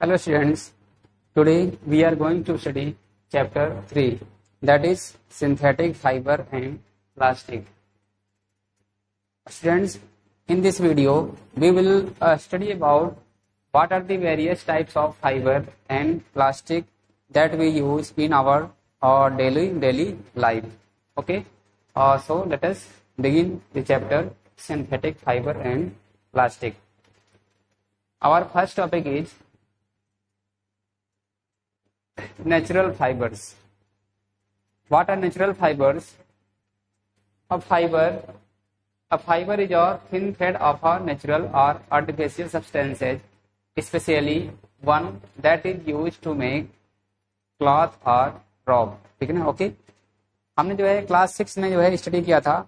Hello students, today we are going to study chapter 3, that is synthetic fiber and plastic. Students, in this video we will study about what are the various types of fiber and plastic that we use in our daily life. Okay, so let us begin the chapter synthetic fiber and plastic. Our first topic is natural fibers. What are natural fibers? A fiber is a thin thread of a natural or artificial substances, especially one that is used to make cloth or rope. ठीक है ना? Okay, हमने जो है class 6 में जो है study किया था,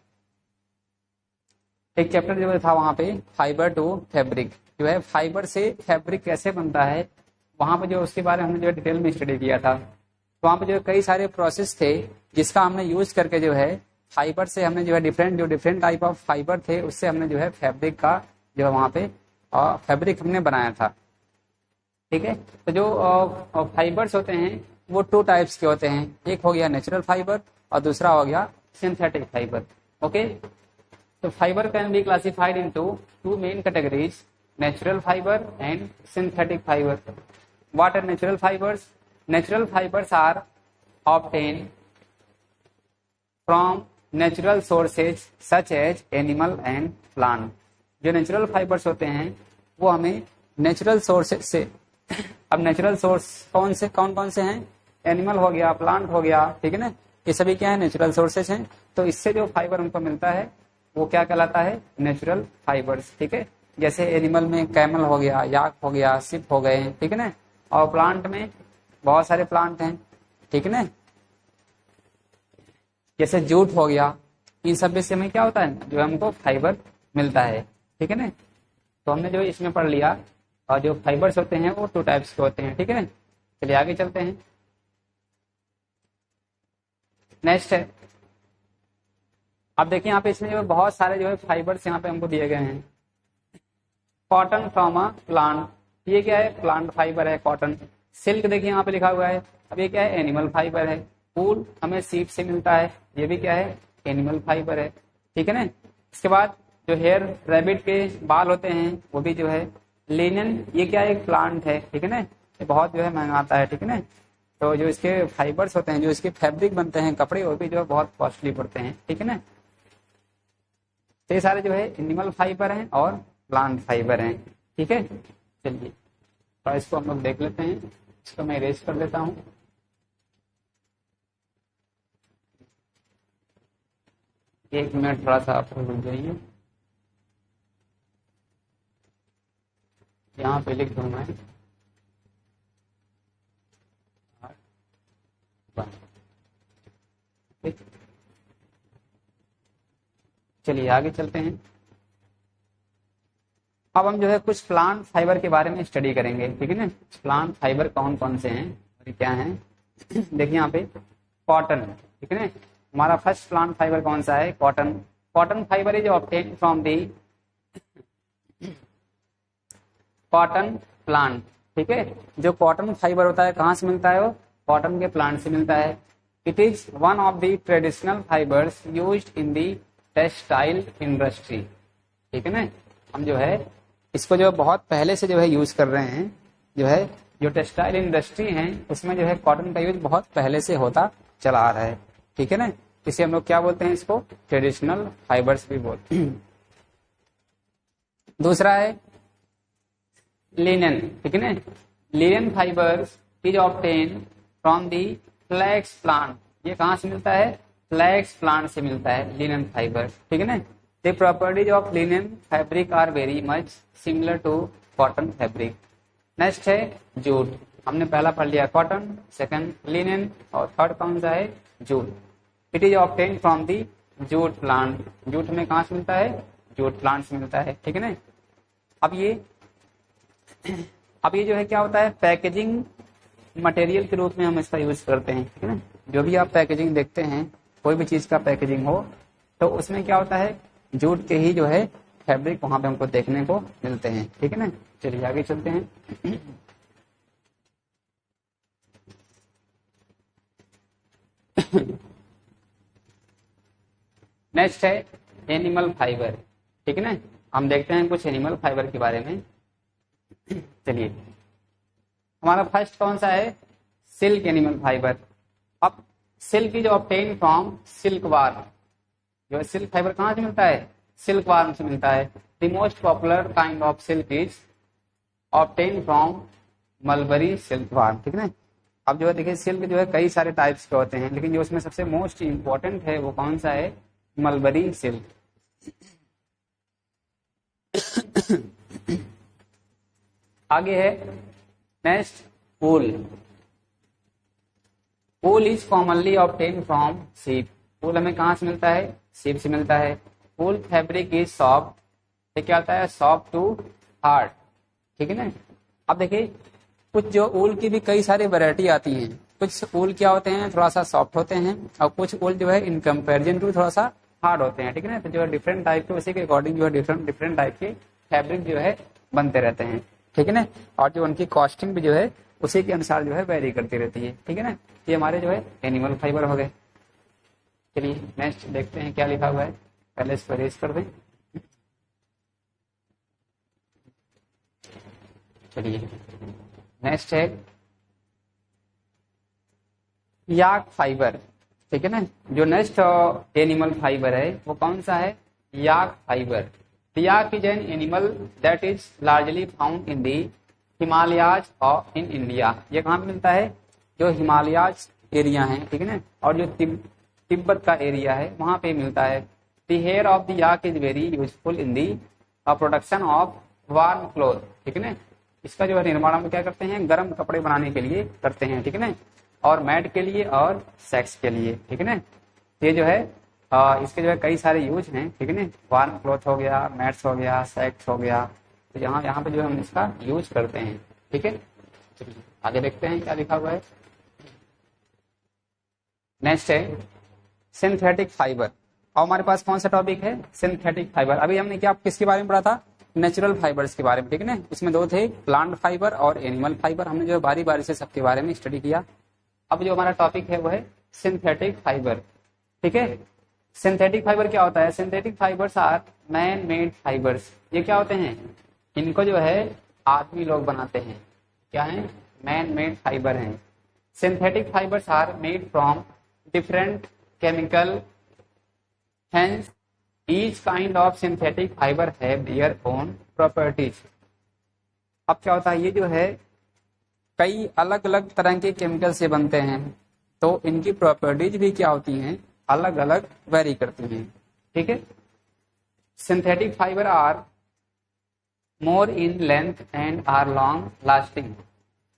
एक चैप्टर जो था वहां पे फाइबर टू फैब्रिक, जो है फाइबर से फैब्रिक कैसे बनता है, वहां पे जो उसके बारे में हमने जो डिटेल में स्टडी किया था। तो वहां पे जो कई सारे प्रोसेस थे जिसका हमने यूज करके जो है फाइबर से हमने जो है डिफरेंट टाइप ऑफ फाइबर थे, उससे हमने जो है फैब्रिक का जो है वहां पे फैब्रिक हमने बनाया था। ठीक है, तो जो फाइबर्स होते हैं वो 2 टाइप्स के होते हैं, एक हो गया नेचुरल फाइबर और दूसरा हो गया सिंथेटिक फाइबर। ओके, तो fibre can be classified into 2 main categories, natural fiber and synthetic fiber. What are natural fibers? Natural fibers are obtained from natural sources such as animal and plant. जो natural fibres होते हैं वो हमें natural sources से, अब natural source कौन से हैं? एनिमल हो गया, प्लांट हो गया, ठीक है ना, ये सभी क्या है? नेचुरल सोर्सेज हैं। तो इससे जो फाइबर हमको मिलता है वो क्या कहलाता है? Natural fibres. ठीक है, जैसे एनिमल में कैमल हो गया, याक हो गया, सिप हो गए, ठीक है ना, और प्लांट में बहुत सारे प्लांट हैं, ठीक है ना, जैसे जूट हो गया, इन सब में से हमें क्या होता है? जो हमको फाइबर मिलता है। ठीक है ना, तो हमने जो इसमें पढ़ लिया, और जो फाइबर्स होते हैं वो 2 टाइप्स के होते हैं। ठीक है ना, चलिए आगे चलते हैं। नेक्स्ट है, अब देखिए यहाँ पे इसमें जो बहुत सारे जो है फाइबर्स यहाँ पे हमको दिए गए हैं। कॉटन फ्रॉम अ प्लांट, ये क्या है? प्लांट फाइबर है कॉटन। सिल्क देखिए यहाँ पे लिखा हुआ है, अब ये क्या है? एनिमल फाइबर है। वूल हमें सीप से मिलता है, ये भी क्या है? एनिमल फाइबर है। ठीक है ना, इसके बाद जो हेयर रैबिट के बाल होते हैं वो भी जो है लिनन, ये क्या है? एक प्लांट है। ठीक है ना, ये बहुत जो है महंगा आता है। ठीक है ना, तो जो इसके फाइबर्स होते हैं, जो इसके फैब्रिक बनते हैं कपड़े, वो भी जो है बहुत कॉस्टली पड़ते हैं। ठीक है ना, तो ये सारे जो है एनिमल फाइबर हैं और प्लांट फाइबर हैं। ठीक है, चलिए तो इसको हम लोग देख लेते हैं। इसको मैं इरेज कर देता हूं। एक मिनट थोड़ा सा आप रुक जाइए, यहाँ पे लिख दूं मैं। चलिए आगे चलते हैं। अब हम जो है कुछ प्लांट फाइबर के बारे में स्टडी करेंगे। ठीक है ना, प्लांट फाइबर कौन कौन से हैं और क्या हैं? देखिए यहाँ पे कॉटन, ठीक है ना, हमारा फर्स्ट प्लांट फाइबर कौन सा है? Cotton. Cotton fibre is obtain from the cotton plant. ठीक है, जो कॉटन फाइबर होता है कहाँ से मिलता है? वो कॉटन के प्लांट से मिलता है। It is one of the traditional fibres used in the textile industry. ठीक है ना, हम जो है इसको जो बहुत पहले से जो है यूज कर रहे हैं, जो है जो टेक्सटाइल इंडस्ट्री है उसमें जो है कॉटन का यूज बहुत पहले से होता चला आ रहा है। ठीक है ना, इसे हम लोग क्या बोलते हैं? इसको ट्रेडिशनल फाइबर्स भी बोलते हैं। दूसरा है लिनन। ठीक है ना, linen fibres is obtain from the flax plant. ये कहाँ से मिलता है? फ्लैक्स प्लांट से मिलता है लिनन फाइबर। ठीक है ना, The properties of linen fabric are very much similar to cotton fabric. Next है जूट। हमने पहला पढ़ लिया कॉटन, सेकंड लिनन और थर्ड कौन सा है? Jute. It is obtained from the jute plant. Jute हमें कहाँ से मिलता है? जूट प्लांट से मिलता है। ठीक है ना, अब ये जो है क्या होता है? पैकेजिंग मटेरियल के रूप में हम इसका यूज करते हैं। ठीक है ना, जो भी आप पैकेजिंग देखते हैं, कोई भी चीज का पैकेजिंग हो तो उसमें क्या होता है? जूट के ही जो है फैब्रिक वहां पे हमको देखने को मिलते हैं। ठीक है ना, चलिए आगे चलते हैं। नेक्स्ट है एनिमल फाइबर, ठीक है ना। हम देखते हैं कुछ एनिमल फाइबर के बारे में। चलिए, हमारा फर्स्ट कौन सा है, सिल्क एनिमल फाइबर। अब silk is obtain from silk warm, जो है सिल्क फाइबर कहाँ से मिलता है, सिल्क वार्म से मिलता है। The most popular kind of silk is obtain from mulberry silk warm, ठीक है ना। अब जो है देखिए सिल्क जो है कई सारे टाइप्स के होते हैं, लेकिन जो उसमें सबसे मोस्ट इंपॉर्टेंट है वो कौन सा है, मलबरी सिल्क। आगे है next wool. Wool is commonly obtain from सीप। वूल हमें कहाँ से मिलता है, सीप से मिलता है। वूल फैब्रिक इज सॉफ्ट, ये क्या होता है, सॉफ्ट टू हार्ड, ठीक है ना। अब देखिए कुछ जो ऊल की भी कई सारी वैरायटी आती हैं, कुछ ऊल क्या होते हैं थोड़ा सा सॉफ्ट होते हैं, और कुछ ऊल जो है इन कंपेरिजन टू थोड़ा सा हार्ड होते हैं, ठीक है ना। तो जो है डिफरेंट टाइप के उसी के अकॉर्डिंग जो है डिफरेंट टाइप के फैब्रिक जो है बनते रहते हैं, ठीक है ना। और जो उनकी कॉस्टिंग भी जो है उसी के अनुसार जो है वेरी करती रहती है, ठीक है ना। ये हमारे जो है एनिमल फाइबर हो गए। चलिए नेक्स्ट देखते हैं क्या लिखा हुआ है, पहले इसको रेज कर दें। चलिए नेक्स्ट है याक फाइबर, ठीक है ना। जो नेक्स्ट एनिमल फाइबर है वो कौन सा है, yak fibre. Yak is an animal that is largely found in the Himalayas और इन इंडिया। ये कहाँ पे मिलता है, जो हिमालयाज एरिया है, ठीक है ना, और जो तिब्बत का एरिया है वहां पे मिलता है। The hair of the yak is very useful in the production of warm cloth, ठीक है ना। इसका जो है निर्माण हम क्या करते हैं, गर्म कपड़े बनाने के लिए करते हैं, ठीक है ना, और मैट के लिए और सेक्स के लिए, ठीक है ना। ये जो है इसके जो है कई सारे यूज हैं, ठीक है ना। वार्म क्लॉथ हो गया, मैट्स हो गया, सेक्स हो गया, तो यहाँ पे जो है हम इसका यूज करते हैं, ठीक है। चलिए आगे देखते हैं क्या लिखा हुआ है। नेक्स्ट है सिंथेटिक फाइबर। और हमारे पास कौन सा टॉपिक है, सिंथेटिक फाइबर। अभी हमने क्या किसके बारे में पढ़ा था, नेचुरल फाइबर्स के बारे में, ठीक है ना। इसमें दो थे, प्लांट फाइबर और एनिमल फाइबर। हमने जो बारी बारी से सबके बारे में स्टडी किया। अब जो हमारा टॉपिक है वो है सिंथेटिक फाइबर, ठीक है। सिंथेटिक फाइबर क्या होता है, synthetic fibres are man made fibres. ये क्या होते हैं, इनको जो है आदमी लोग बनाते हैं, क्या है, मैन मेड फाइबर हैं। Synthetic fibres are made from different chemical, hence each kind of synthetic fibre have their own properties. अब क्या होता है, ये जो है कई अलग अलग तरह के केमिकल से बनते हैं, तो इनकी प्रॉपर्टीज भी क्या होती हैं, अलग अलग वेरी करती हैं, ठीक है। Synthetic fibre are more in length and are long lasting.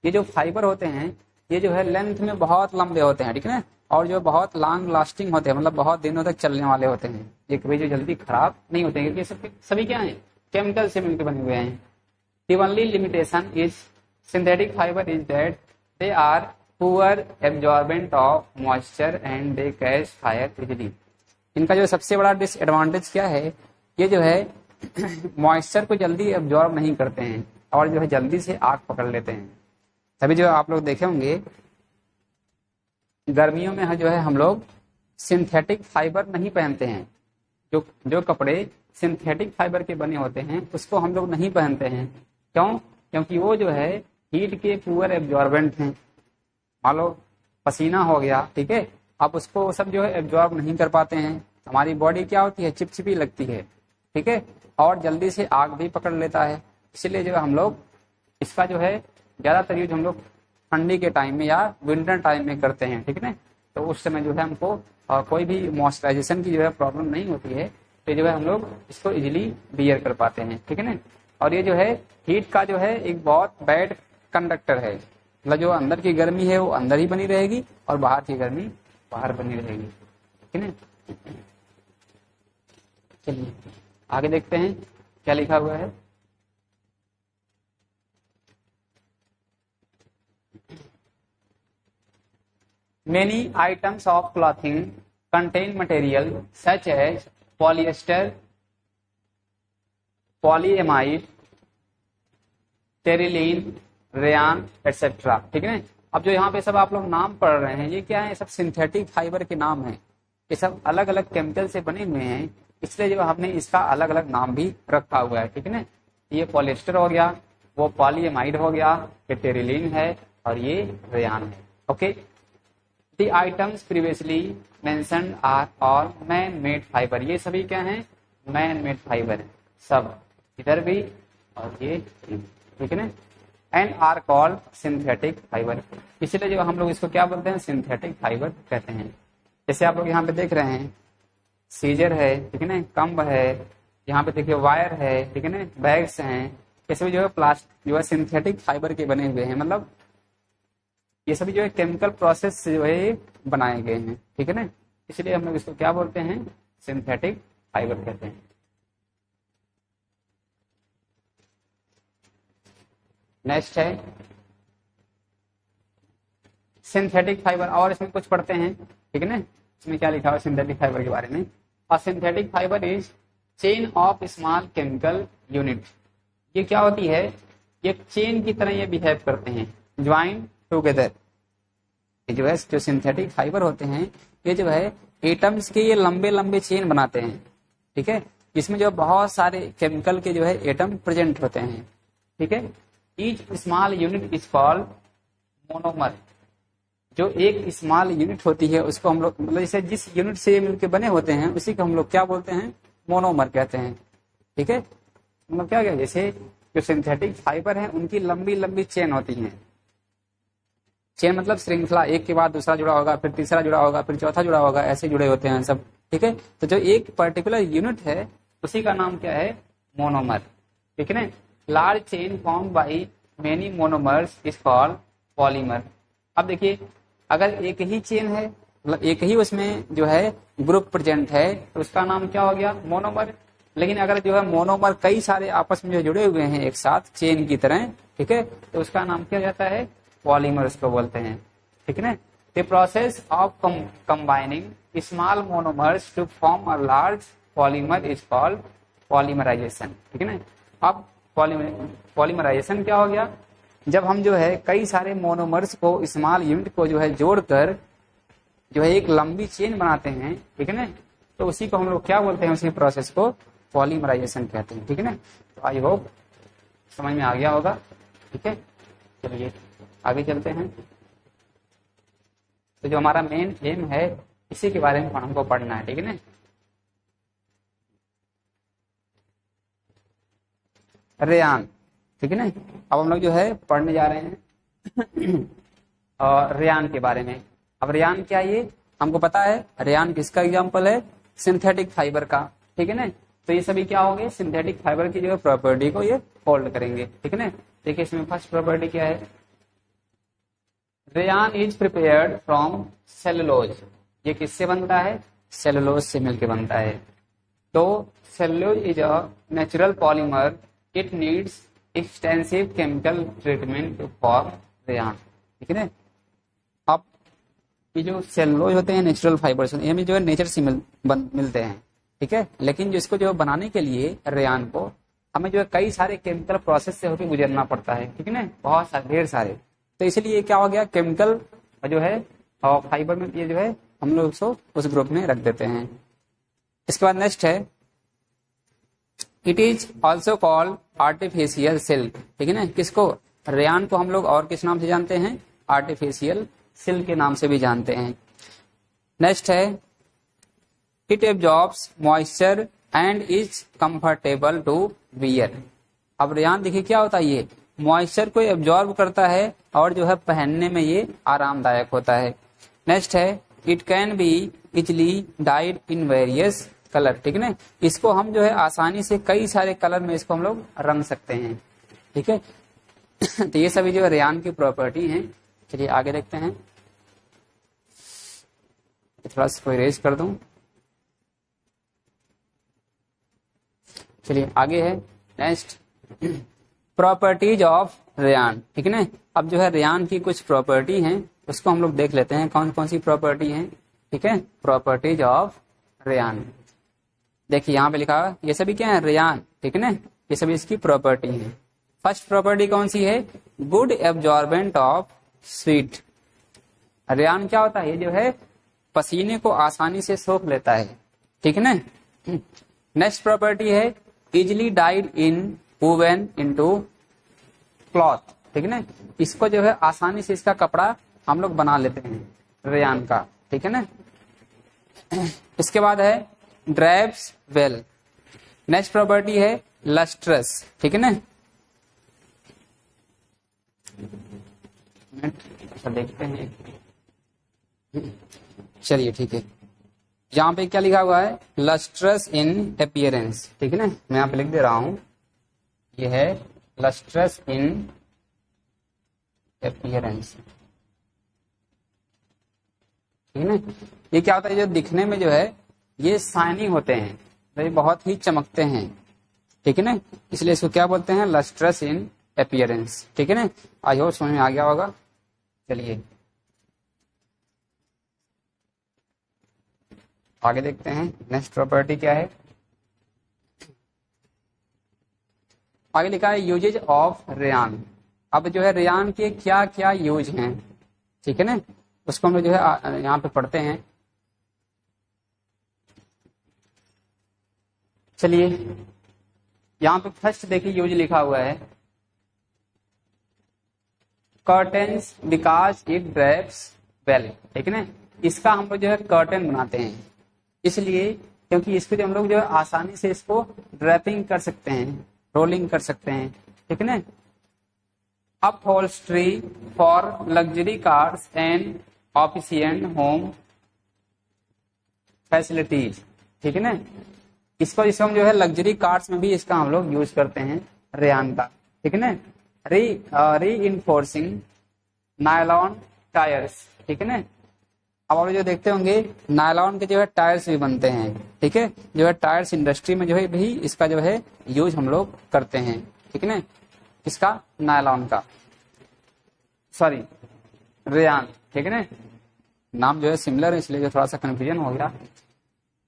ये जो फाइबर होते हैं ये जो है लेंथ में बहुत लंबे होते हैं, ठीक है ना, और जो बहुत लॉन्ग लास्टिंग होते हैं, मतलब बहुत दिनों तक चलने वाले होते हैं। ये कभी जो जल्दी खराब नहीं होते हैं, क्योंकि सभी क्या हैं, केमिकल से मिलकर बने हुए हैं। The only limitation is synthetic fibre is that they are poor absorbent of moisture and they catch fire easily. इनका जो सबसे बड़ा डिसएडवांटेज क्या है, ये जो है मॉइस्चर को जल्दी एब्जॉर्ब नहीं करते हैं और जो है जल्दी से आग पकड़ लेते हैं। तभी जो आप लोग देखे होंगे गर्मियों में जो है हम लोग सिंथेटिक फाइबर नहीं पहनते हैं। जो कपड़े सिंथेटिक फाइबर के बने होते हैं उसको हम लोग नहीं पहनते हैं। क्यों? क्योंकि वो जो है हीट के पुअर एब्जॉर्बेंट हैं। मान लो पसीना हो गया, ठीक है, आप उसको सब जो है एब्जॉर्ब नहीं कर पाते हैं। हमारी बॉडी क्या होती है, चिपचिपी लगती है, ठीक है, और जल्दी से आग भी पकड़ लेता है। इसलिए जो है हम लोग इसका जो है ज्यादातर यूज हम लोग ठंडी के टाइम में या विंटर टाइम में करते हैं, ठीक है ना। तो उस समय जो है हमको कोई भी मॉइस्चराइजेशन की जो है प्रॉब्लम नहीं होती है, तो जो है हम लोग इसको इजिली बियर कर पाते हैं, ठीक है ना। और ये जो है हीट का जो है एक बहुत बैड कंडक्टर है, मतलब जो अंदर की गर्मी है वो अंदर ही बनी रहेगी और बाहर की गर्मी बाहर बनी रहेगी, ठीक है ना। चलिए आगे देखते हैं क्या लिखा हुआ है। Many items of clothing contain material such as polyester, polyamide, terylene, rayon etc. ठीक है ना। अब जो यहाँ पे सब आप लोग नाम पढ़ रहे हैं ये क्या है, सब सिंथेटिक फाइबर के नाम हैं, ये सब अलग अलग केमिकल से बने हुए हैं, इसलिए जो हमने इसका अलग अलग नाम भी रखा हुआ है, ठीक है ना। ये पॉलिएस्टर हो गया, वो पॉलीएमाइड हो गया, ये टेरिलीन है और ये रेयान है। Okay, the items previously mentioned are all man made fibre. ये सभी क्या हैं? मैन मेड फाइबर है सब, इधर भी और ये, ठीक है ना। And are called synthetic fibre, इसलिए जो हम लोग इसको क्या बोलते हैं? सिंथेटिक फाइबर कहते हैं। जैसे आप लोग यहाँ पे देख रहे हैं, सीजर है, ठीक है ना, कम्ब है, यहाँ पे देखिए वायर है, ठीक है ना, बैग्स हैं, ये सभी जो है प्लास्टिक जो है सिंथेटिक फाइबर के बने हुए हैं। मतलब ये सभी जो है केमिकल प्रोसेस से जो है बनाए गए हैं, ठीक है ना। इसलिए हम लोग इसको क्या बोलते हैं? सिंथेटिक फाइबर कहते हैं। नेक्स्ट है सिंथेटिक फाइबर, और इसमें कुछ पढ़ते हैं, ठीक है ना। इसमें क्या लिखा हुआ सिंथेटिक फाइबर के बारे में? और synthetic fibre is chain of small chemical unit. ये क्या होती है? ये चेन की तरह ये बिहेव करते हैं, ज्वाइन टुगेदर। ये जो है जो सिंथेटिक फाइबर होते हैं, ये जो है एटम्स के ये लंबे लंबे चेन बनाते हैं, ठीक है। इसमें जो बहुत सारे केमिकल के जो है एटम प्रेजेंट होते हैं, ठीक है। Each small unit is called monomer. जो एक स्मॉल यूनिट होती है उसको हम लोग, मतलब जैसे जिस यूनिट से मिलकर बने होते हैं उसी को हम लोग क्या बोलते हैं? मोनोमर कहते हैं, ठीक है। मतलब क्या क्या, जैसे जो सिंथेटिक फाइबर है उनकी लंबी लंबी चेन होती है। चेन मतलब श्रृंखला, एक के बाद दूसरा जुड़ा होगा, फिर तीसरा जुड़ा होगा, फिर चौथा जुड़ा होगा, ऐसे जुड़े होते हैं सब, ठीक है। तो जो एक पर्टिकुलर यूनिट है उसी का नाम क्या है? मोनोमर, ठीक है ना। Large chain form by many monomers is called polymer. अब देखिए, अगर एक ही चेन है, मतलब एक ही उसमें जो है ग्रुप प्रेजेंट है, तो उसका नाम क्या हो गया? मोनोमर। लेकिन अगर जो है मोनोमर कई सारे आपस में जो जुड़े हुए हैं एक साथ चेन की तरह, ठीक है, तो उसका नाम क्या जाता है? पॉलीमर उसको बोलते हैं, ठीक है ना। The process of combining small monomers to form a large polymer is called polymerization, ठीक है ना। अब पॉलीमराइजेशन क्या हो गया? जब हम जो है कई सारे मोनोमर्स को, स्मॉल यूनिट को जो है जोड़कर जो है एक लंबी चेन बनाते हैं, ठीक है ना, तो उसी को हम लोग क्या बोलते हैं? उसी प्रोसेस को पॉलीमराइजेशन कहते हैं, ठीक है ना। तो आई होप समझ में आ गया होगा, ठीक है। चलिए आगे चलते हैं। तो जो हमारा मेन एम है इसी के बारे में हमको पढ़ना है, ठीक है ना। रेयान, ठीक है ना। अब हम लोग जो है पढ़ने जा रहे हैं और रेयान के बारे में। अब रेयान क्या है? ये हमको पता है, रेयान किसका एग्जाम्पल है? सिंथेटिक फाइबर का, ठीक है ना। तो ये सभी क्या होंगे? सिंथेटिक फाइबर की जो है प्रॉपर्टी को ये होल्ड करेंगे, ठीक है ना। देखिए इसमें फर्स्ट प्रॉपर्टी क्या है? Rayon is prepared from cellulose. ये किससे बनता है? सेलुलोज से मिलकर बनता है। तो cellulose is a natural polymer, it needs extensive chemical treatment to form rayon, ठीक है ना। अब ये जो सेलुलोज होते हैं नेचुरल फाइबर्स, ये जो है नेचर से मिलते हैं, ठीक है। लेकिन जो इसको जो बनाने के लिए रेयान को हमें जो है कई सारे केमिकल प्रोसेस से होकर गुजरना पड़ता है, ठीक है ना, बहुत सारे, ढेर सारे। तो इसलिए क्या हो गया? केमिकल जो है और फाइबर में ये जो है हम लोग उसको उस ग्रुप में रख देते हैं। इसके बाद नेक्स्ट है, it is also called artificial silk, ठीक है ना। किसको? रेयान को हम लोग और किस नाम से जानते हैं? आर्टिफिशियल सिल्क के नाम से भी जानते हैं। नेक्स्ट है, it absorbs moisture and is comfortable to wear. अब रेयान देखिए क्या होता है, ये मॉइस्चर को एब्जॉर्ब करता है और जो है पहनने में ये आरामदायक होता है। नेक्स्ट है, it can be easily died in various colour, ठीक है ना। इसको हम जो है आसानी से कई सारे कलर में इसको हम लोग रंग सकते हैं, ठीक है। तो ये सभी जो रेयान की प्रॉपर्टी हैं। चलिए आगे देखते हैं, थोड़ा सा इरेज कर दूं। चलिए आगे है नेक्स्ट, प्रॉपर्टीज ऑफ रेयान, ठीक है ना। अब जो है रेयान की कुछ प्रॉपर्टी हैं उसको हम लोग देख लेते हैं, कौन कौन सी प्रॉपर्टी हैं, ठीक है। प्रॉपर्टीज ऑफ रेयान, देखिए यहाँ पे लिखा है, ये सभी क्या है? रेयान, ठीक है ना, ये सभी इसकी प्रॉपर्टी है। फर्स्ट प्रॉपर्टी कौन सी है? Good absorbent of sweat. Rayon क्या होता है? ये जो है पसीने को आसानी से सोख लेता है, ठीक है ना। नेक्स्ट प्रॉपर्टी है easily died in woven into cloth, ठीक है ना। इसको जो है आसानी से इसका कपड़ा हम लोग बना लेते हैं रेयान का, ठीक है ना। इसके बाद है ड्राइव्स वेल। नेक्स्ट प्रॉपर्टी है लस्ट्रस, ठीक है ना। देखते हैं, चलिए ठीक है। यहाँ पे क्या लिखा हुआ है, लस्ट्रस इन अपीयरेंस, ठीक है ना। मैं यहाँ पे लिख दे रहा हूं, ये है लस्ट्रस इन अपीयरेंस, ठीक है ना। ये क्या होता है, जो दिखने में जो है ये शाइनिंग होते हैं, तो ये बहुत ही चमकते हैं, ठीक है ना। इसलिए इसको क्या बोलते हैं, लस्ट्रस इन अपीयरेंस, ठीक है ना। आई होप समझ में आ गया होगा। चलिए आगे देखते हैं, नेक्स्ट प्रॉपर्टी क्या है। आगे लिखा है यूजेज ऑफ रेयान। अब जो है रेयान के क्या क्या यूज हैं, ठीक है ना, उसको हम लोग जो है यहाँ पे पढ़ते हैं। चलिए यहाँ पे फर्स्ट देखिए यूज लिखा हुआ है कर्टेन्स बिकॉज इट ड्रैप्स वेल, ठीक है ना। इसका हम लोग जो है कर्टन बनाते हैं इसलिए क्योंकि इसको जो हम लोग जो है आसानी से इसको ड्रैपिंग कर सकते हैं, रोलिंग कर सकते हैं, ठीक है ना। Upholstery for luxury cars and official home facilities, ठीक है ना। इसको हम जो है लग्जरी कार्स में भी इसका हम लोग यूज करते हैं रेयान का, ठीक है ना। री इनफोर्सिंग नायलॉन टायर्स, ठीक है ना। अब आप जो देखते होंगे नायलॉन के जो है टायर्स भी बनते हैं, ठीक है। जो है टायर्स इंडस्ट्री में जो है भी इसका जो है यूज हम लोग करते हैं, ठीक है ना। इसका नायलॉन का, सॉरी रेयान, ठीक है ना। नाम जो है सिमिलर है इसलिए जो थोड़ा सा कंफ्यूजन हो गया।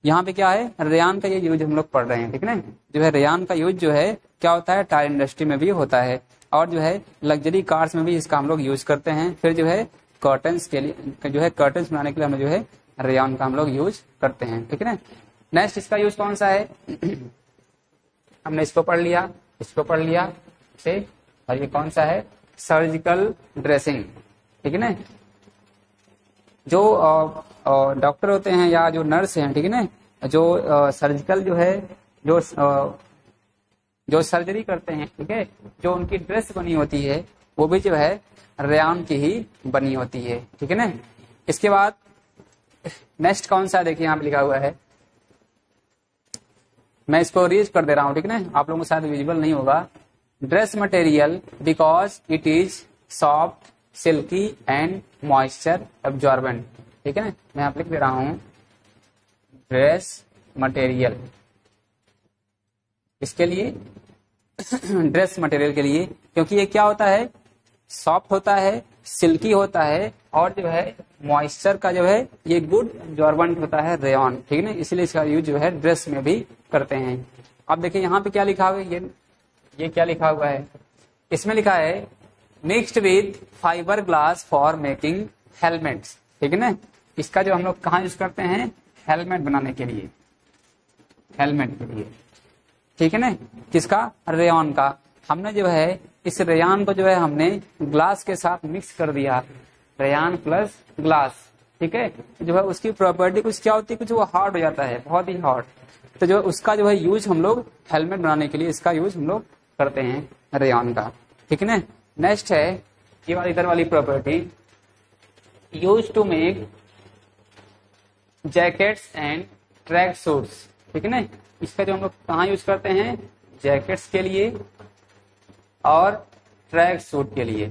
यहाँ पे क्या है, रेयान का ये यूज हम लोग पढ़ रहे हैं, ठीक है ना। जो है रेयान का यूज जो है क्या होता है, टायर इंडस्ट्री में भी होता है और जो है लग्जरी कार्स में भी इसका हम लोग यूज करते हैं। फिर जो है कर्टन्स के लिए जो है कर्टन्स बनाने के लिए हम जो है रेयान का हम लोग यूज करते हैं, ठीक है ना। नेक्स्ट इसका यूज कौन सा है, हमने इसको पढ़ लिया, इसको पढ़ लिया से, और ये कौन सा है, सर्जिकल ड्रेसिंग, ठीक है ना। जो डॉक्टर होते हैं या जो नर्स हैं, ठीक है ना, जो सर्जिकल जो है जो सर्जरी करते हैं, ठीक है, जो उनकी ड्रेस बनी होती है वो भी जो है रेयान की ही बनी होती है, ठीक है ना। इसके बाद नेक्स्ट कौन सा देखिए यहाँ पे लिखा हुआ है, मैं इसको रीड कर दे रहा हूँ, ठीक है ना, आप लोगों को शायद विजिबल नहीं होगा। Dress material because it is soft silkie and moisture absorbent, ठीक है ना। मैं आप लिख दे रहा हूं ड्रेस मटेरियल, इसके लिए ड्रेस मटेरियल के लिए, क्योंकि ये क्या होता है, सॉफ्ट होता है, सिल्की होता है और जो है मॉइस्चर का जो है ये गुड एब्जॉर्बेंट होता है रेयॉन, ठीक है ना। इसलिए इसका यूज जो है ड्रेस में भी करते हैं। अब देखिए यहाँ पे क्या लिखा हुआ है, ये क्या लिखा हुआ है, इसमें लिखा है mixed with fibre glass for making helmets, ठीक है ना। इसका जो हम लोग कहाँ यूज करते हैं, हेलमेट बनाने के लिए, हेलमेट के लिए, ठीक है ना। किसका, रेयॉन का। हमने जो है इस रेयान को जो है हमने ग्लास के साथ मिक्स कर दिया, रेयान प्लस ग्लास, ठीक है। जो है उसकी प्रॉपर्टी कुछ क्या होती है, कुछ वो हार्ड हो जाता है, बहुत ही हार्ड। तो जो उसका जो है यूज हम लोग हेलमेट बनाने के लिए इसका यूज हम लोग करते हैं रेयान का, ठीक है ना। नेक्स्ट है ये वाली इधर वाली property, use to make jackets and track suits, ठीक है ना। इसका जो हम लोग कहाँ यूज करते हैं, जैकेट्स के लिए और ट्रैक सूट के लिए,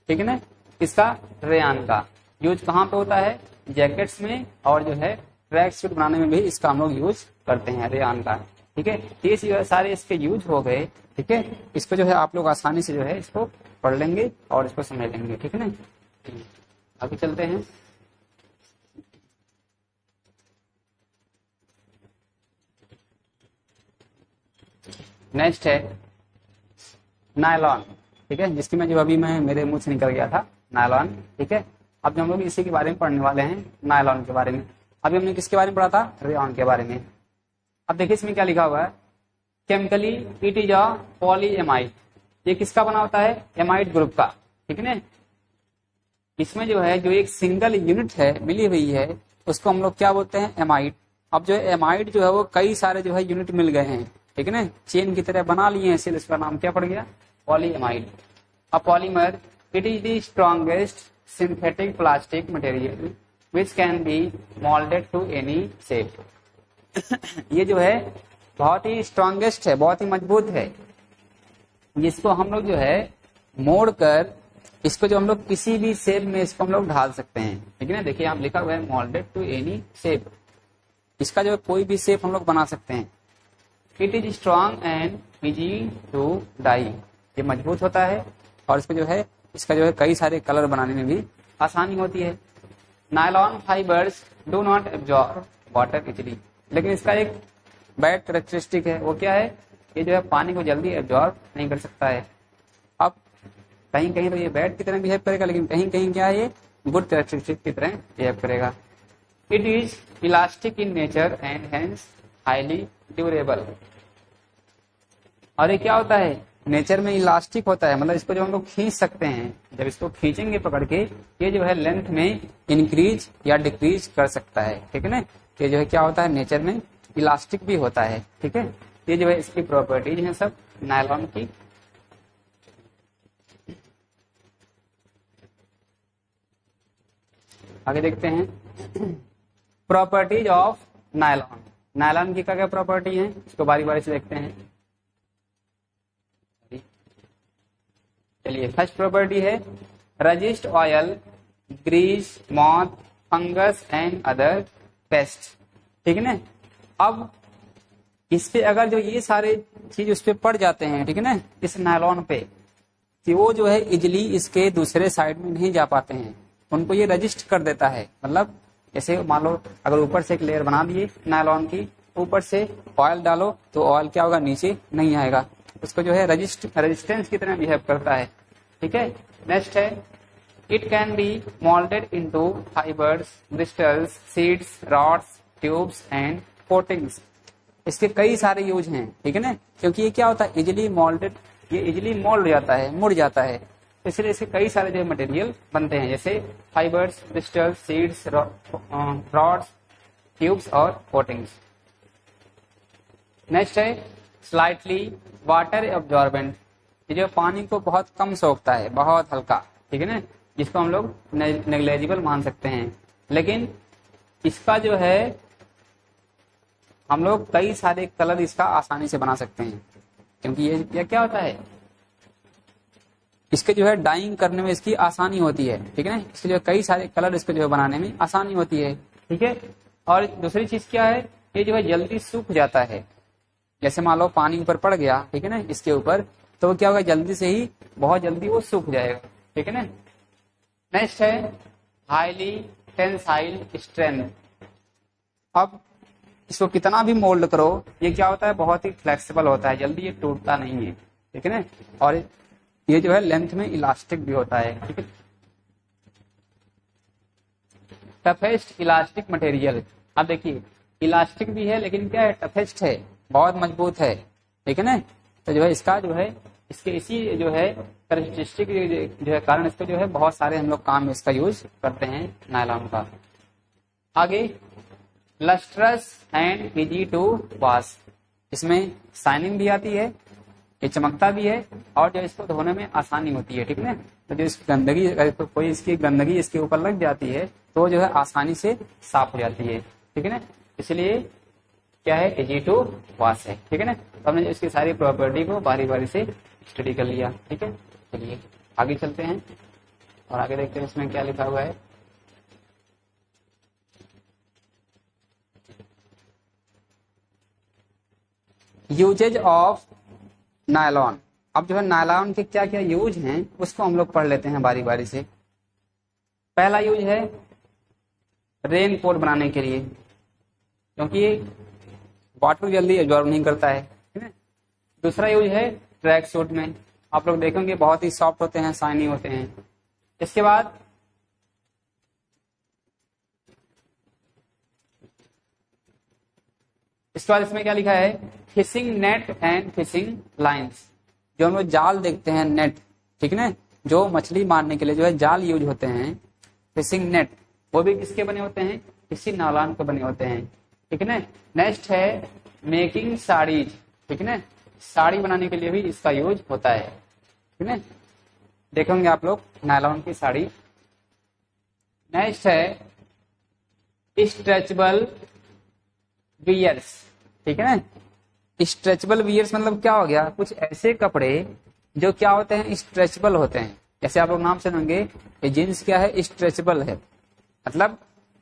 ठीक है ना। इसका रेयान का यूज कहाँ पे होता है, जैकेट्स में, और जो है ट्रैक सूट बनाने में भी इसका हम लोग यूज करते हैं रेयान का, ठीक है। ये सारे इसके यूज हो गए, ठीक है। इसको जो है आप लोग आसानी से जो है इसको पढ़ लेंगे और इसको समझ लेंगे, ठीक है ना। आगे चलते हैं। नेक्स्ट है नायलॉन, ठीक है, जिसकी मैं जो अभी मैं मेरे मुंह से निकल गया था, नायलॉन, ठीक है। अब हम लोग इसी के बारे में पढ़ने वाले हैं, नायलॉन के बारे में। अभी हमने किसके बारे में पढ़ा था, रेयॉन के बारे में। अब देखिए इसमें क्या लिखा हुआ है, chemically it is a polyamide. ये किसका बना होता है, एमाइड ग्रुप का, ठीक है ना। इसमें जो है जो एक सिंगल यूनिट है मिली हुई है उसको हम लोग क्या बोलते हैं, एमाइड। अब जो है एमाइड जो है वो कई सारे जो है यूनिट मिल गए हैं, ठीक है ना, चेन की तरह बना लिए हैं, इसलिए इसका नाम क्या पड़ गया, polyamide. A polymer it is the strongest synthetic plastic material which can be moulded to any shape. ये जो है बहुत ही स्ट्रॉन्गेस्ट है, बहुत ही मजबूत है, जिसको हम लोग जो है मोड़ कर इसको जो हम लोग किसी भी शेप में इसको हम लोग ढाल सकते हैं, ठीक है ना। देखिए यहाँ लिखा हुआ है मोल्डेड टू एनी शेप, इसका जो है कोई भी शेप हम लोग बना सकते हैं। It is strong and easy to dye, ये मजबूत होता है और इसको जो है इसका जो है कई सारे कलर बनाने में भी आसानी होती है। Nylon fibres do not absorb water easily, लेकिन इसका एक बैड कैरेक्टरिस्टिक है, वो क्या है, ये जो है पानी को जल्दी एब्जॉर्ब नहीं कर सकता है। अब कहीं कहीं तो ये बैड की तरह बिहेव करेगा, लेकिन कहीं कहीं क्या है, ये गुड कैरेक्टरिस्टिक की तरह बिहेव करेगा। It is elastic in nature and hence highly durable. और ये क्या होता है, नेचर में इलास्टिक होता है, मतलब इसको जो हम लोग खींच सकते हैं, जब इसको खींचेंगे पकड़ के ये जो है लेंथ में इंक्रीज या डिक्रीज कर सकता है, ठीक है ना। ये जो है क्या होता है, नेचर में इलास्टिक भी होता है, ठीक है। ये जो है इसकी प्रॉपर्टीज हैं सब नायलॉन की। आगे देखते हैं प्रॉपर्टीज ऑफ नायलॉन। नायलॉन की क्या क्या प्रॉपर्टी है, इसको बारी बारी से देखते हैं। चलिए फर्स्ट प्रॉपर्टी है resist oil Greece moth fungus and other paste, ठीक है ना। अब इस पे अगर जो ये सारे चीज उस पे पड़ जाते हैं, ठीक है ना, इस नायलॉन पे, कि वो जो है इजिली इसके दूसरे साइड में नहीं जा पाते हैं, उनको ये रजिस्ट कर देता है। मतलब जैसे मान लो अगर ऊपर से एक लेयर बना दिए नायलॉन की, ऊपर से ऑयल डालो तो ऑयल क्या होगा, नीचे नहीं आएगा, उसको जो है रेजिस्टेंस की तरह बिहेव करता है, ठीक है। नेक्स्ट है it can be moulded into fibres crystals seeds rods tubes and coatings. इसके कई सारे यूज हैं, ठीक है ना, क्योंकि ये क्या होता है, इजिली मोल्डेड, ये इजिली मोल्ड हो जाता है, मुड़ जाता है, इसलिए इसके कई सारे जो मटेरियल बनते हैं, जैसे fibres crystals seeds rods tubes और कोटिंग्स। नेक्स्ट है स्लाइटली वाटर एब्जॉर्बेंट, ये जो पानी को बहुत कम सोखता है, बहुत हल्का, ठीक है ना, जिसको हम लोग नेग्लेजिबल मान सकते हैं, लेकिन इसका जो है हम लोग कई सारे कलर इसका आसानी से बना सकते हैं, क्योंकि ये क्या होता है, इसके जो है डाइंग करने में इसकी आसानी होती है, ठीक है ना, इसके जो कई सारे कलर इसको जो है बनाने में आसानी होती है, ठीक है। और दूसरी चीज क्या है, ये जो है जल्दी सूख जाता है, जैसे मान लो पानी ऊपर पड़ गया, ठीक है ना, इसके ऊपर, तो क्या होगा, जल्दी से ही बहुत जल्दी वो सूख जाएगा, ठीक है ना। नेक्स्ट है हाईली टेंसाइल स्ट्रेंथ। अब इसको कितना भी मोल्ड करो, ये क्या होता है, बहुत ही फ्लेक्सिबल होता है, जल्दी ये टूटता नहीं है, ठीक है ना। और ये जो है लेंथ में इलास्टिक भी होता है, ठीक है। टफेस्ट इलास्टिक मटेरियल, अब देखिए इलास्टिक भी है, लेकिन क्या है, टफेस्ट है, बहुत मजबूत है, ठीक है ना। तो जो है इसका जो है इसके इसी जो है कैरेक्टरिस्टिक जो है कारण इसको जो है बहुत सारे हम लोग काम में इसका यूज करते हैं नायलॉन का। आगे lustrous and easy to wash, इसमें शाइनिंग भी आती है, ये चमकता भी है, और जो इसको धोने में आसानी होती है, ठीक है ना। तो जो इसकी गंदगी, अगर कोई इसकी गंदगी इसके ऊपर लग जाती है तो जो है आसानी से साफ हो जाती है, ठीक है ना, इसलिए क्या है, इजी टू वॉश है, ठीक है ना। तो हमने इसकी सारी प्रॉपर्टी को बारी बारी से स्टडी कर लिया, ठीक है। चलिए आगे चलते हैं और आगे देखते हैं इसमें क्या लिखा हुआ है। यूजेज ऑफ नायलॉन, अब जो है नायलॉन के क्या क्या यूज हैं उसको हम लोग पढ़ लेते हैं बारी बारी से। पहला यूज है रेन कोट बनाने के लिए, क्योंकि वाटर जल्दी एब्जॉर्ब नहीं करता है, ठीक है। दूसरा यूज है ट्रैक सूट में, आप लोग देखेंगे बहुत ही सॉफ्ट होते हैं, शाइनी होते हैं। इसके बाद इसके बाद इसमें क्या लिखा है, fishing net and fishing lines. जो हम लोग जाल देखते हैं, नेट, ठीक है ना, जो मछली मारने के लिए जो है जाल यूज होते हैं, फिशिंग नेट, वो भी किसके बने होते हैं, किसी नायलॉन के बने होते हैं, ठीक है ना। नेक्स्ट है मेकिंग साड़ीज, ठीक है ना, साड़ी बनाने के लिए भी इसका यूज होता है, ठीक है ना, देखेंगे आप लोग नायलॉन की साड़ी। नेक्स्ट है स्ट्रेचेबल वियर्स, ठीक है ना। स्ट्रेचेबल वियर्स मतलब क्या हो गया, कुछ ऐसे कपड़े जो क्या होते हैं, स्ट्रेचेबल होते हैं। जैसे आप लोग नाम सुनेंगे ये जींस क्या है, स्ट्रेचेबल है, मतलब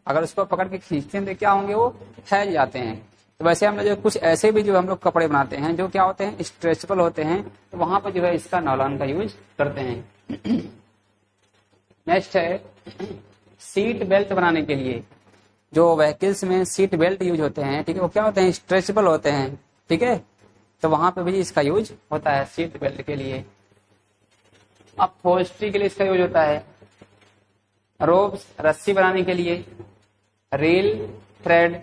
अगर उसको पकड़ के खींचते हैं तो क्या होंगे, वो फैल जाते हैं। तो वैसे हम लोग जो कुछ ऐसे भी जो हम लोग कपड़े बनाते हैं जो क्या होते हैं, स्ट्रेचेबल होते हैं, तो वहां पर जो है इसका नायलॉन का यूज करते हैं। नेक्स्ट है सीट बेल्ट बनाने के लिए, जो व्हीकल्स में सीट बेल्ट यूज होते हैं, ठीक है, वो क्या होते हैं, स्ट्रेचेबल होते हैं, ठीक है, तो वहां पे भी इसका यूज होता है सीट बेल्ट के लिए। अब फोल्स्ट्री के लिए इसका यूज होता है, रोप्स रस्सी बनाने के लिए, रील थ्रेड,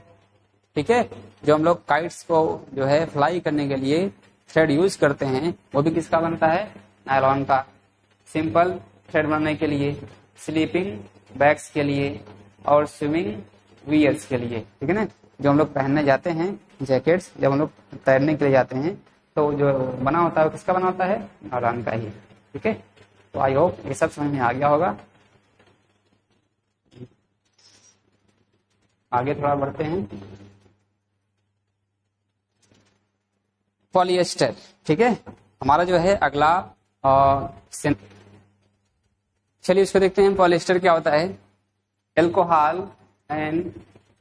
ठीक है, जो हम लोग काइट्स को जो है फ्लाई करने के लिए थ्रेड यूज करते हैं, वो भी किसका बनता है, नायलॉन का। सिंपल थ्रेड बनाने के लिए, स्लीपिंग बैग्स के लिए और स्विमिंग वियर्स के लिए, ठीक है ना, जो हम लोग पहनने जाते हैं, जैकेट्स जब हम लोग तैरने के लिए जाते हैं तो जो बना होता है वो किसका बना होता है, नायलॉन का ही, ठीक है। तो आई होप ये सब समझ में आ गया होगा। आगे थोड़ा बढ़ते हैं। पॉलिएस्टर, ठीक है, हमारा जो है अगला चलिए उसको देखते हैं। पॉलिएस्टर क्या होता है, alcohol and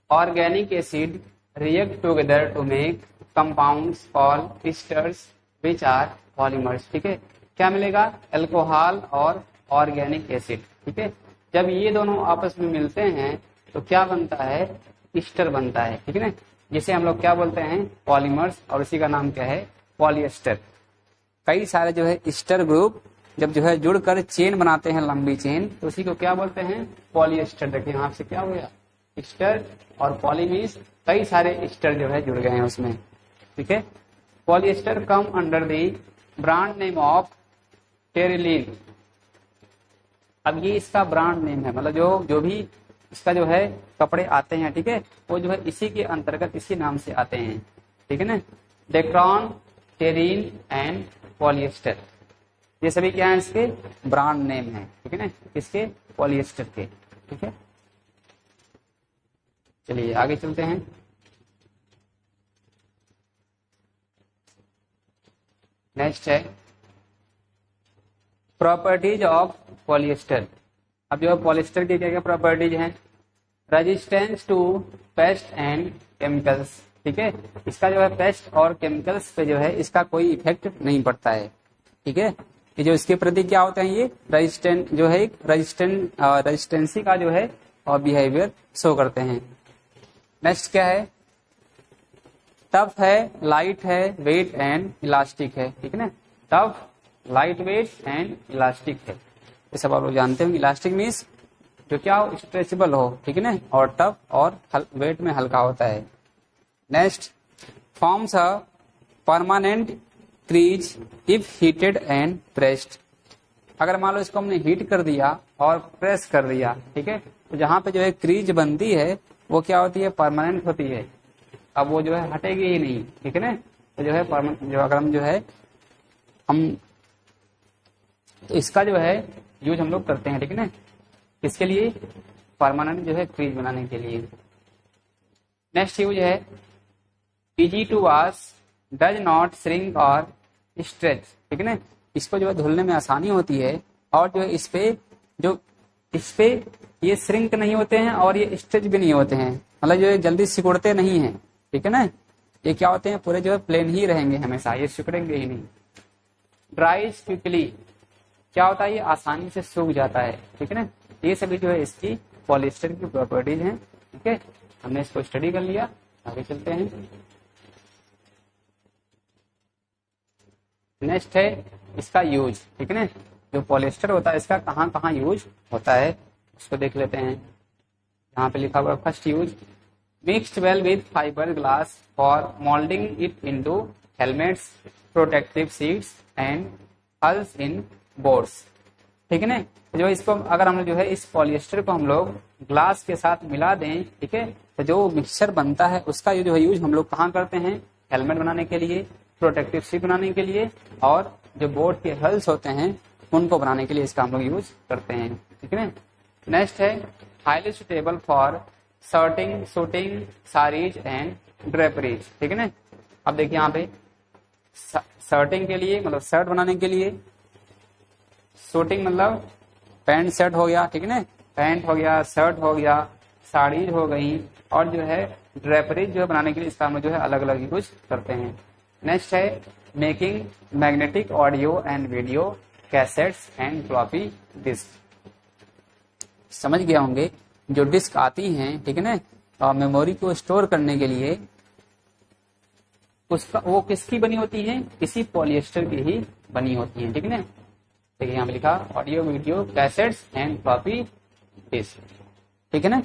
organic acid react together to make compounds called esters which are polymers, ठीक है। क्या मिलेगा, अल्कोहल और ऑर्गेनिक एसिड, ठीक है। जब ये दोनों आपस में मिलते हैं तो क्या बनता है, ईस्टर बनता है, ठीक है ना, जिसे हम लोग क्या बोलते हैं, पॉलीमर्स, और उसी का नाम क्या है, पॉलिएस्टर। कई सारे जो है ईस्टर ग्रुप जब जो है जुड़कर चेन बनाते हैं, लंबी चेन, तो उसी को क्या बोलते हैं, पॉलिएस्टर। देखिए यहाँ से क्या हो गया, ईस्टर और पॉलीमीस, कई सारे ईस्टर जो है जुड़ गए हैं उसमें, ठीक है। Polyester come under the brand name of terylene. अब ये इसका ब्रांड नेम है, मतलब जो भी इसका जो है कपड़े आते हैं, ठीक है, वो जो है इसी के अंतर्गत इसी नाम से आते हैं, ठीक है ना। डेक्रॉन, टेरीन एंड पॉलिएस्टर, ये सभी क्या है, इसके ब्रांड नेम है, ठीक है ना, इसके पॉलिएस्टर के, ठीक है। चलिए आगे चलते हैं। नेक्स्ट है प्रॉपर्टीज ऑफ पॉलिएस्टर। अब जो पॉलिएस्टर की क्या क्या प्रॉपर्टीज हैं, resistance to pest and chemicals, ठीक है, इसका जो है पेस्ट और केमिकल्स पे जो है इसका कोई इफेक्ट नहीं पड़ता है, ठीक है। ये जो इसके प्रति क्या होते हैं, ये रेजिस्टेंट जो है, रेजिस्टेंसी का जो है और बिहेवियर शो करते हैं। नेक्स्ट क्या है, टफ है, लाइट है, वेट एंड इलास्टिक है, ठीक है ना। Tough, light weight and elastic है, ये सब आप लोग जानते हो। इलास्टिक मीन्स जो क्या हो, स्ट्रेचेबल हो, ठीक है ना, और टफ और वेट में हल्का होता है। Next, forms a permanent crease if heated and pressed. अगर मान लो इसको हमने हीट कर दिया और प्रेस कर दिया, ठीक है, तो जहां पे जो है क्रीज बनती है वो क्या होती है, परमानेंट होती है, अब वो जो है हटेगी ही नहीं, ठीक है ना। तो जो है जो अगर हम जो है हम तो इसका जो है यूज हम लोग करते हैं, ठीक है ना, इसके लिए परमानेंट जो है क्रीज बनाने के लिए। नेक्स्ट यूज है easy to wash, does not shrink और स्ट्रेच, ठीक है ना, इसको जो है धुलने में आसानी होती है और जो है इस पे ये श्रिंक नहीं होते हैं और ये स्ट्रेच भी नहीं होते हैं, मतलब जो है जल्दी सिकुड़ते नहीं हैं, ठीक है ना। ये क्या होते हैं, पूरे जो है प्लेन ही रहेंगे हमेशा, ये सिकुड़ेंगे ही नहीं। ड्राइज क्विकली, क्या होता है, ये आसानी से सूख जाता है, ठीक है ना। ये सभी जो है इसकी पॉलिएस्टर की प्रॉपर्टीज हैं, ठीक है, हमने इसको स्टडी कर लिया। आगे चलते हैं। नेक्स्ट है इसका यूज, ठीक है ना, जो पॉलिएस्टर होता है इसका कहाँ कहाँ यूज होता है उसको देख लेते हैं। यहाँ पे लिखा हुआ first use mixed well with fibre glass for moulding it into helmets, protective seats and hulls in boards. ठीक है ना। जो इसको अगर हम जो है इस पॉलिएस्टर को हम लोग ग्लास के साथ मिला दें, ठीक है, तो जो मिक्सचर बनता है उसका जो है यूज हम लोग कहाँ करते हैं, हेलमेट बनाने के लिए, प्रोटेक्टिव सीट बनाने के लिए, और जो बोर्ड के हल्स होते हैं उनको बनाने के लिए इसका हम लोग यूज करते हैं। ठीक है ना। नेक्स्ट है highly suitable for shirting, suiting, saris and draperies. ठीक है ना। अब देखिए यहाँ पे शर्टिंग के लिए मतलब शर्ट बनाने के लिए, शूटिंग मतलब पैंट शर्ट हो गया, ठीक है ना, पैंट हो गया, शर्ट हो गया, साड़ीज हो गई, और जो है ड्रेपरीज जो है बनाने के लिए इसका हम जो है अलग अलग यूज करते हैं। नेक्स्ट है making magnetic audio and video cassettes and floppy disk. समझ गए होंगे जो डिस्क आती हैं, ठीक है ना, मेमोरी को स्टोर करने के लिए उसका वो किसकी बनी होती है, किसी पॉलिएस्टर की ही बनी होती है। ठीक है ना। देखिए यहाँ पे लिखा audio video cassettes and floppy disk. ठीक है ना।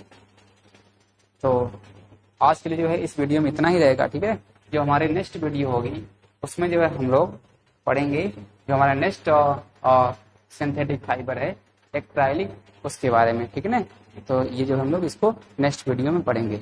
तो आज के लिए जो है इस वीडियो में इतना ही रहेगा। ठीक है। जो हमारे नेक्स्ट वीडियो होगी उसमें जो है हम लोग पढ़ेंगे जो हमारा नेक्स्ट सिंथेटिक फाइबर है एक्राइलिक, उसके बारे में। ठीक है ना। तो ये जो हम लोग इसको नेक्स्ट वीडियो में पढ़ेंगे।